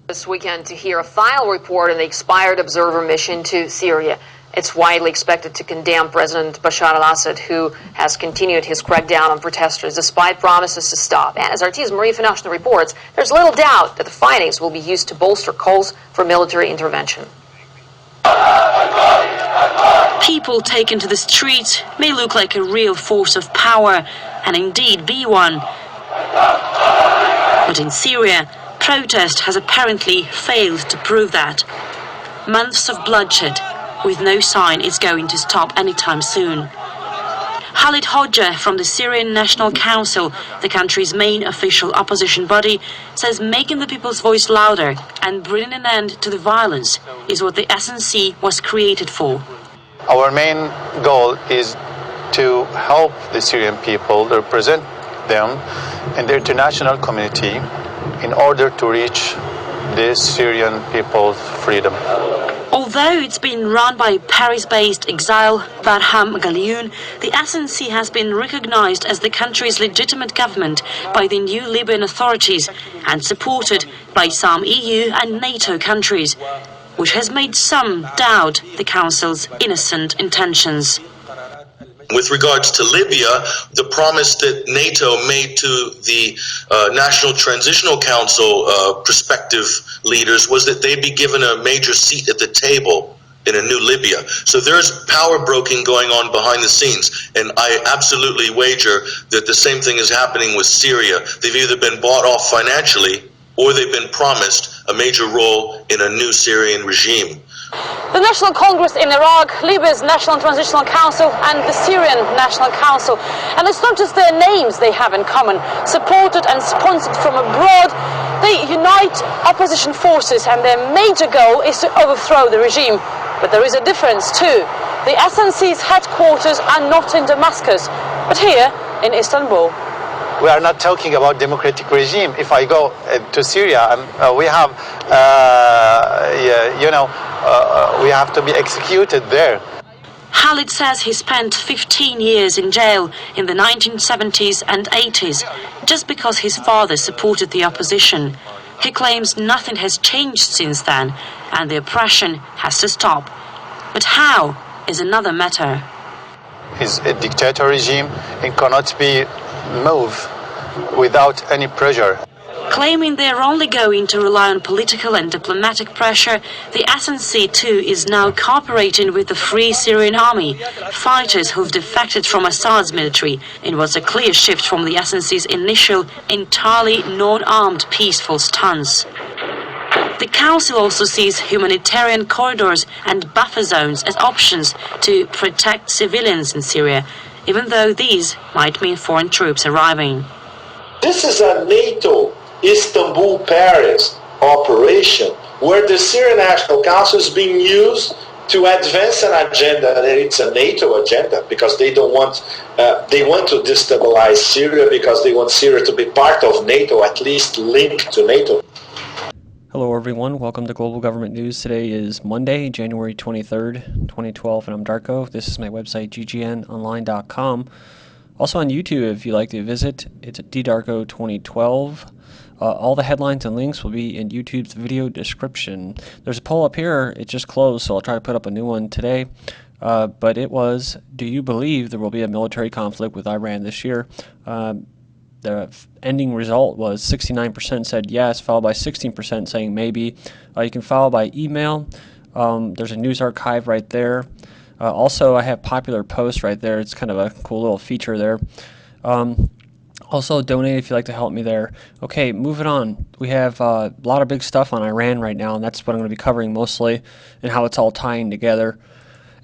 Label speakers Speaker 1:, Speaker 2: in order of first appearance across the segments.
Speaker 1: This weekend to hear a final report on the expired observer mission to Syria. It's widely expected to condemn President Bashar al-Assad, who has continued his crackdown on protesters despite promises to stop. And as RT's Marie Finashna reports, there's little doubt that the findings will be used to bolster calls for military intervention.
Speaker 2: People taken to the streets may look like a real force of power, and indeed be one. But in Syria, protest has apparently failed to prove that. Months of bloodshed, with no sign it's going to stop anytime soon. Khalid Hodja from the Syrian National Council, the country's main official opposition body, says making the people's voice louder and bringing an end to the violence is what the SNC was created for.
Speaker 3: Our main goal is to help the Syrian people, to represent them in the international community in order to reach the Syrian people's freedom.
Speaker 2: Although it's been run by Paris-based exile Barham Ghalioun, the SNC has been recognized as the country's legitimate government by the new Libyan authorities and supported by some EU and NATO countries, which has made some doubt the Council's innocent intentions.
Speaker 4: With regards to Libya, the promise that NATO made to the National Transitional Council prospective leaders was that they'd be given a major seat at the table in a new Libya. So there's power broking going on behind the scenes, and I absolutely wager that the same thing is happening with Syria. They've either been bought off financially or they've been promised a major role in a new Syrian regime.
Speaker 5: The National Congress in Iraq, Libya's National Transitional Council and the Syrian National Council. And it's not just their names they have in common. Supported and sponsored from abroad, they unite opposition forces and their major goal is to overthrow the regime. But there is a difference too. The SNC's headquarters are not in Damascus, but here in Istanbul.
Speaker 3: We are not talking about democratic regime. If I go to Syria, we have, we have to be executed there.
Speaker 2: Khalid says he spent 15 years in jail in the 1970s and 80s just because his father supported the opposition. He claims nothing has changed since then and the oppression has to stop. But how is another matter.
Speaker 3: It's a dictator regime and cannot be moved without any pressure.
Speaker 2: Claiming they're only going to rely on political and diplomatic pressure, the SNC too is now cooperating with the Free Syrian Army, fighters who've defected from Assad's military in what's a clear shift from the SNC's initial, entirely non-armed peaceful stance. The Council also sees humanitarian corridors and buffer zones as options to protect civilians in Syria, even though these might mean foreign troops arriving.
Speaker 6: This is a NATO Istanbul-Paris operation where the Syrian National Council is being used to advance an agenda that it's a NATO agenda because they don't want, they want to destabilize Syria because they want Syria to be part of NATO, at least linked to NATO.
Speaker 7: Hello everyone, welcome to Global Government News. Today is Monday, January 23rd, 2012, and I'm Darko. This is my website, GGNonline.com. Also on YouTube, if you'd like to visit, it's at ddarko2012. All the headlines and links will be in YouTube's video description. There's a poll up here, it just closed, so I'll try to put up a new one today. But it was, do you believe there will be a military conflict with Iran this year? The ending result was 69% said yes, followed by 16% saying maybe. You can follow by email. There's a news archive right there. Also, I have popular posts right there. It's kind of a cool little feature there. Also, donate if you'd like to help me there. Okay, moving on. We have a lot of big stuff on Iran right now, and that's what I'm going to be covering mostly, and how it's all tying together.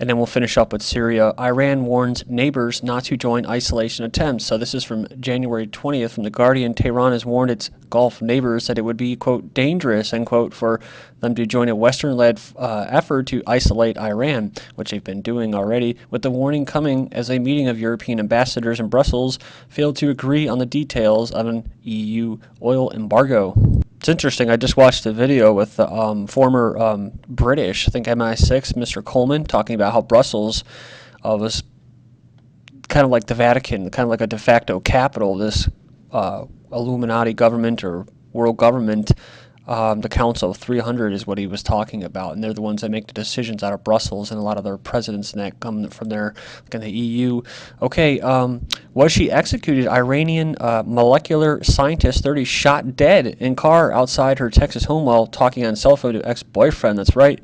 Speaker 7: And then we'll finish up with Syria. Iran warns neighbors not to join isolation attempts. So this is from January 20th from The Guardian. Tehran has warned its Gulf neighbors that it would be, quote, dangerous, end quote, for them to join a Western-led effort to isolate Iran, which they've been doing already, with the warning coming as a meeting of European ambassadors in Brussels failed to agree on the details of an EU oil embargo. It's interesting, I just watched a video with the former British, I think MI6, Mr. Coleman, talking about how Brussels was kind of like the Vatican, kind of like a de facto capital of this Illuminati government or world government The Council of 300 is what he was talking about, and they're the ones that make the decisions out of Brussels, and a lot of their presidents and that come from there, like in the EU. Okay, was she executed? Iranian molecular scientist 30 shot dead in car outside her Texas home while talking on cell phone to ex-boyfriend. That's right.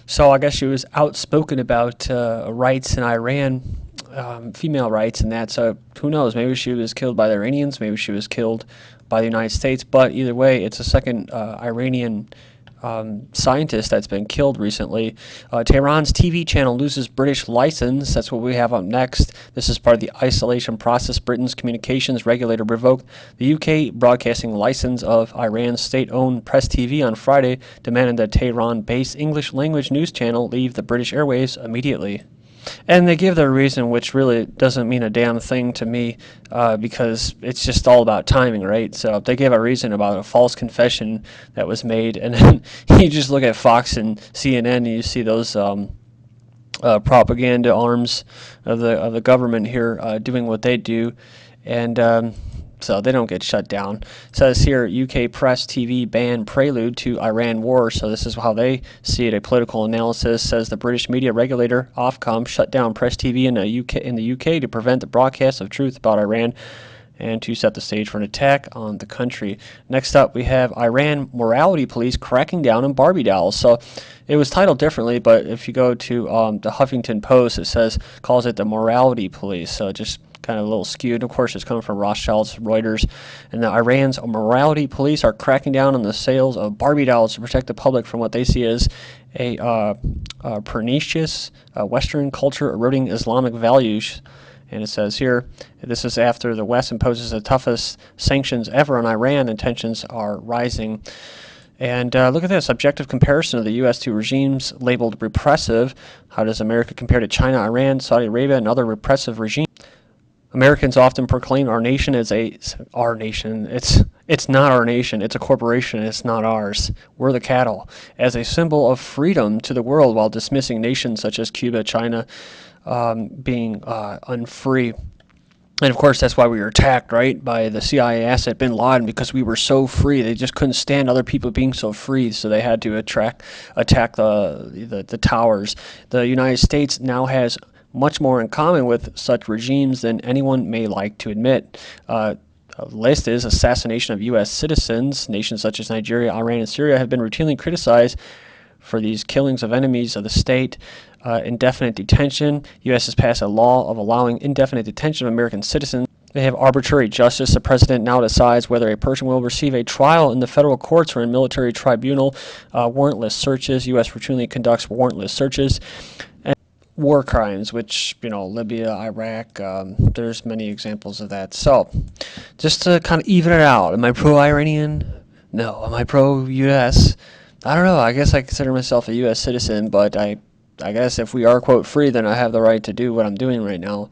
Speaker 7: So I guess she was outspoken about rights in Iran, female rights and that. So who knows? Maybe she was killed by the Iranians. Maybe she was killed by the United States. But either way, it's a second Iranian scientist that's been killed recently. Tehran's TV channel loses British license. That's what we have up next. This is part of the isolation process. Britain's communications regulator revoked the UK broadcasting license of Iran's state-owned Press TV on Friday, demanding that Tehran-based English-language news channel leave the British airwaves immediately. And they give their reason, which really doesn't mean a damn thing to me, because it's just all about timing, right? So they gave a reason about a false confession that was made, and then you just look at Fox and CNN, and you see those propaganda arms of the government here doing what they do, and so they don't get shut down. It says here, UK Press TV ban prelude to Iran war. So this is how they see it. A political analysis says the British media regulator Ofcom shut down Press TV in the UK to prevent the broadcast of truth about Iran and to set the stage for an attack on the country. Next up, we have Iran morality police cracking down on Barbie dolls. So it was titled differently, but if you go to the Huffington Post, it calls it the morality police. So just kind of a little skewed. Of course, it's coming from Rothschilds, Reuters, and the Iran's morality police are cracking down on the sales of Barbie dolls to protect the public from what they see as a pernicious Western culture eroding Islamic values. And it says here, this is after the West imposes the toughest sanctions ever on Iran, and tensions are rising. And look at this, objective comparison of the U.S. to regimes labeled repressive. How does America compare to China, Iran, Saudi Arabia, and other repressive regimes? Americans often proclaim our nation as our nation. It's not our nation. It's a corporation. It's not ours. We're the cattle. As a symbol of freedom to the world, while dismissing nations such as Cuba, China, being unfree. And of course, that's why we were attacked, right, by the CIA asset bin Laden, because we were so free. They just couldn't stand other people being so free, so they had to attack the towers. The United States now has much more in common with such regimes than anyone may like to admit. The list is assassination of U.S. citizens. Nations such as Nigeria, Iran, and Syria have been routinely criticized for these killings of enemies of the state. Indefinite detention. U.S. has passed a law of allowing indefinite detention of American citizens. They have arbitrary justice. The president now decides whether a person will receive a trial in the federal courts or in military tribunal. Warrantless searches. U.S. routinely conducts warrantless searches. War crimes, which, Libya, Iraq, there's many examples of that. So, just to kind of even it out, am I pro-Iranian? No. Am I pro-U.S.? I don't know. I guess I consider myself a U.S. citizen, but I guess if we are, quote, free, then I have the right to do what I'm doing right now.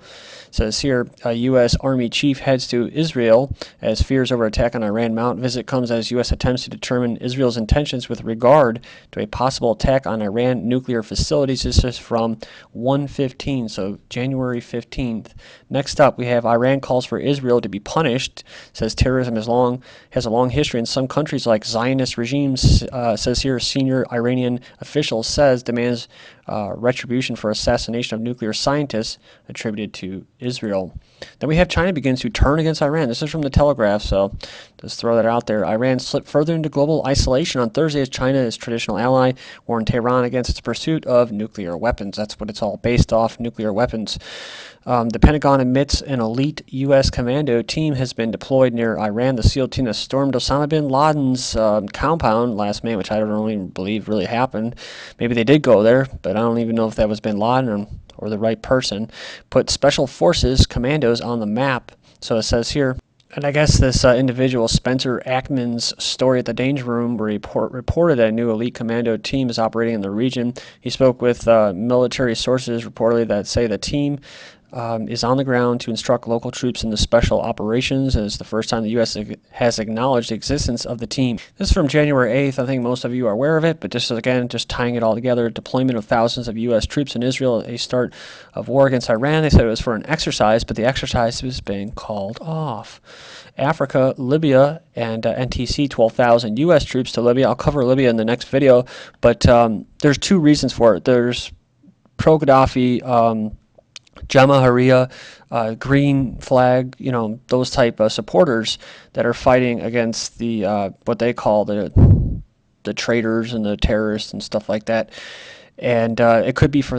Speaker 7: It says here, a U.S. Army chief heads to Israel as fears over attack on Iran mount. Visit comes as U.S. attempts to determine Israel's intentions with regard to a possible attack on Iran nuclear facilities. This is from 1/15, so January 15th. Next up, we have Iran calls for Israel to be punished. It says terrorism has a long history in some countries like Zionist regimes. Says here, senior Iranian official demands retribution for assassination of nuclear scientists attributed to Israel. Then we have China begins to turn against Iran. This is from the Telegraph, so just throw that out there. Iran slipped further into global isolation on Thursday as China, its traditional ally, warned Tehran against its pursuit of nuclear weapons. That's what it's all based off, nuclear weapons. The Pentagon admits an elite U.S. Commando team has been deployed near Iran. The SEAL team that stormed Osama bin Laden's compound last May, which I don't even believe really happened. Maybe they did go there, but I don't even know if that was bin Laden or the right person. Put special forces commandos on the map. So it says here, and I guess this individual, Spencer Ackman's story at the Danger Room, reported that a new elite commando team is operating in the region. He spoke with military sources reportedly that say the team is on the ground to instruct local troops in the special operations. And it's the first time the U.S. has acknowledged the existence of the team. This is from January 8th. I think most of you are aware of it, but just again, just tying it all together, deployment of thousands of U.S. troops in Israel, a start of war against Iran. They said it was for an exercise, but the exercise was being called off. Africa, Libya, and NTC, 12,000 U.S. troops to Libya. I'll cover Libya in the next video, but there's two reasons for it. There's pro-Gaddafi, Jamahiriya, green flag, those type of supporters that are fighting against the what they call the traitors and the terrorists and stuff like that. And it could be for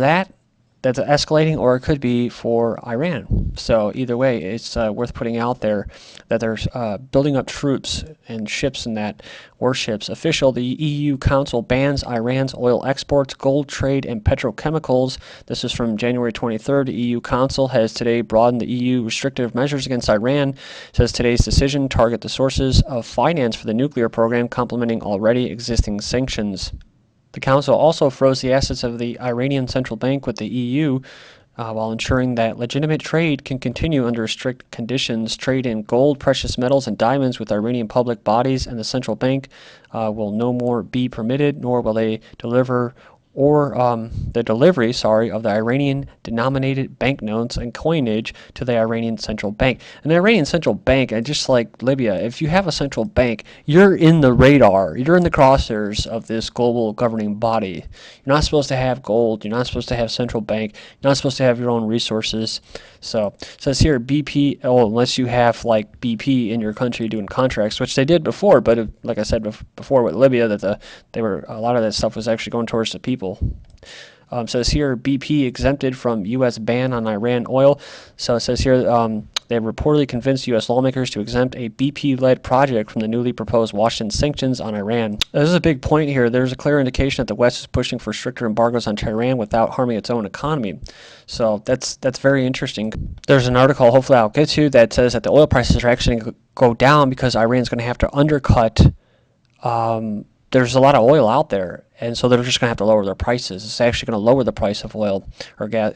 Speaker 7: that's escalating, or it could be for Iran. So either way, it's worth putting out there that there's building up troops and ships and that warships. Official, the EU Council bans Iran's oil exports, gold trade, and petrochemicals. This is from January 23rd. The EU Council has today broadened the EU restrictive measures against Iran. Says today's decision target the sources of finance for the nuclear program, complementing already existing sanctions. The Council also froze the assets of the Iranian central bank with the EU while ensuring that legitimate trade can continue under strict conditions. Trade in gold, precious metals, and diamonds with Iranian public bodies and the central bank will no more be permitted, nor will they deliver the delivery of the Iranian-denominated banknotes and coinage to the Iranian central bank. And the Iranian central bank, just like Libya, if you have a central bank, you're in the radar. You're in the crosshairs of this global governing body. You're not supposed to have gold. You're not supposed to have central bank. You're not supposed to have your own resources. So it says here, BP, unless you have like BP in your country doing contracts, which they did before, but like I said before with Libya, that a lot of that stuff was actually going towards the people. Says here, BP exempted from U.S. ban on Iran oil. So it says here, they have reportedly convinced U.S. lawmakers to exempt a BP-led project from the newly proposed Washington sanctions on Iran. This is a big point here. There's a clear indication that the West is pushing for stricter embargoes on Tehran without harming its own economy. So that's very interesting. There's an article, hopefully I'll get to, that says that the oil prices are actually going to go down because Iran's going to have to undercut. There's a lot of oil out there, and so they're just going to have to lower their prices. It's actually going to lower the price of oil or gas,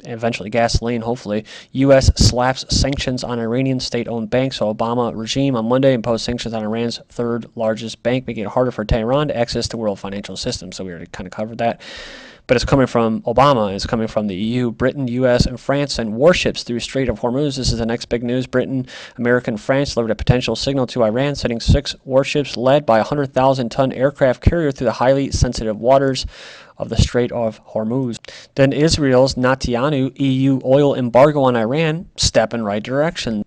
Speaker 7: eventually gasoline, hopefully. U.S. slaps sanctions on Iranian state-owned banks. So Obama regime on Monday imposed sanctions on Iran's third largest bank, making it harder for Tehran to access the world financial system. So we already kind of covered that. But it's coming from Obama, it's coming from the EU, Britain, U.S., and France, and warships through Strait of Hormuz. This is the next big news. Britain, America, and France delivered a potential signal to Iran, sending 6 warships led by a 100,000-ton aircraft carrier through the highly sensitive waters of the Strait of Hormuz. Then Israel's Netanyahu EU oil embargo on Iran step in right direction.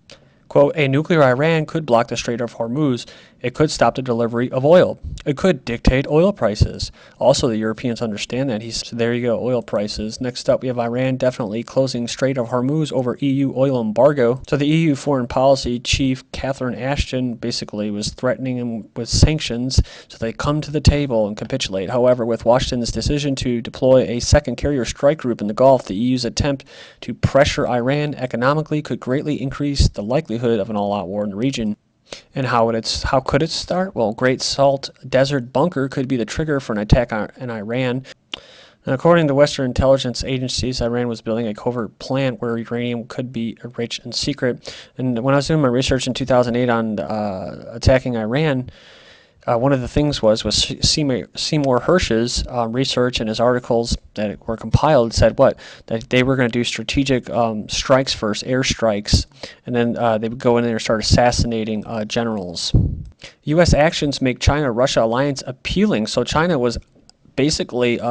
Speaker 7: Quote, a nuclear Iran could block the Strait of Hormuz. It could stop the delivery of oil. It could dictate oil prices. Also, the Europeans understand that. So there you go, oil prices. Next up, we have Iran definitely closing Strait of Hormuz over EU oil embargo. So the EU foreign policy chief, Catherine Ashton, basically was threatening him with sanctions so they come to the table and capitulate. However, with Washington's decision to deploy a second carrier strike group in the Gulf, the EU's attempt to pressure Iran economically could greatly increase the likelihood of an all-out war in the region. And how could it start? Well, Great Salt Desert Bunker could be the trigger for an attack on Iran. And according to Western intelligence agencies, Iran was building a covert plant where uranium could be enriched in secret. And when I was doing my research in 2008 on attacking Iran, one of the things was Seymour Hersh's research and his articles that were compiled said that they were going to do strategic strikes first, airstrikes, and then they would go in there and start assassinating generals. U.S. actions make China-Russia alliance appealing. So China was basically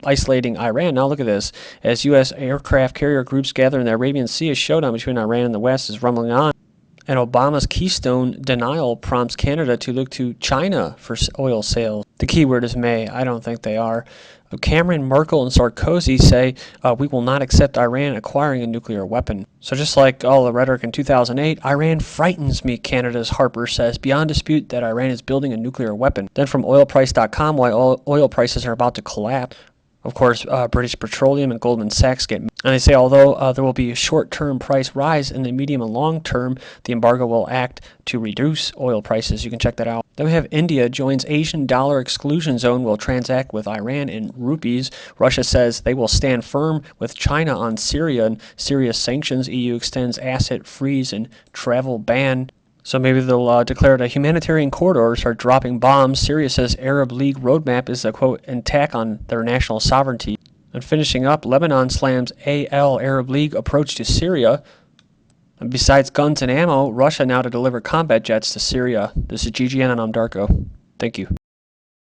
Speaker 7: isolating Iran. Now look at this. As U.S. aircraft carrier groups gather in the Arabian Sea, a showdown between Iran and the West is rumbling on. And Obama's Keystone denial prompts Canada to look to China for oil sales. The key word is may. I don't think they are. Cameron, Merkel, and Sarkozy say we will not accept Iran acquiring a nuclear weapon. So just like all the rhetoric in 2008, Iran frightens me, Canada's Harper says, beyond dispute that Iran is building a nuclear weapon. Then from oilprice.com, why oil prices are about to collapse. Of course, British Petroleum and Goldman Sachs get, and they say although there will be a short-term price rise, in the medium and long term, the embargo will act to reduce oil prices. You can check that out. Then we have India joins Asian dollar exclusion zone, will transact with Iran in rupees. Russia says they will stand firm with China on Syria and Syria's sanctions. EU extends asset freeze and travel ban. So maybe they'll declare it a humanitarian corridor, start dropping bombs. Syria says Arab League roadmap is a, quote, attack on their national sovereignty. And finishing up, Lebanon slams Arab League approach to Syria. And besides guns and ammo, Russia now to deliver combat jets to Syria. This is GGN and I'm Darko. Thank you.